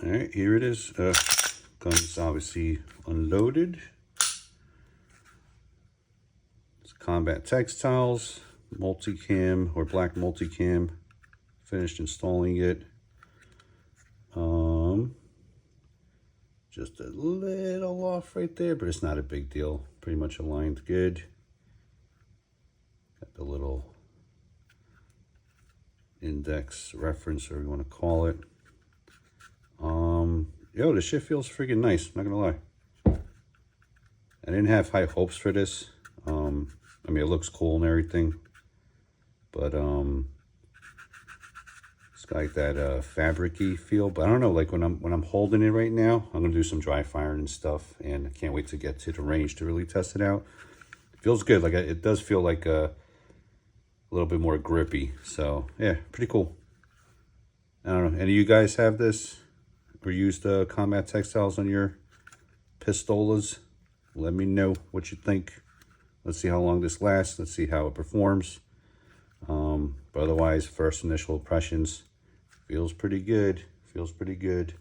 All right, here it is. Gun's obviously unloaded. It's Combat Textiles Multicam or Black Multicam. Finished installing it. Just a little off right there, but it's not a big deal. Pretty much aligned good. Got the little index reference, or whatever you want to call it. Yo, this shit feels freaking nice, not gonna lie. I didn't have high hopes for this. I mean, it looks cool and everything, but it's got like that fabric-y feel. But I don't know, like when I'm holding it right now, I'm gonna do some dry firing and stuff, and I can't wait to get to the range to really test it out. It feels good. Like it does feel like a little bit more grippy. So yeah, pretty cool. I don't know. Any of you guys have this or used Combat Textiles on your pistolas? Let me know what you think. Let's see how long this lasts. Let's see how it performs. But otherwise, first initial impressions, feels pretty good. Feels pretty good.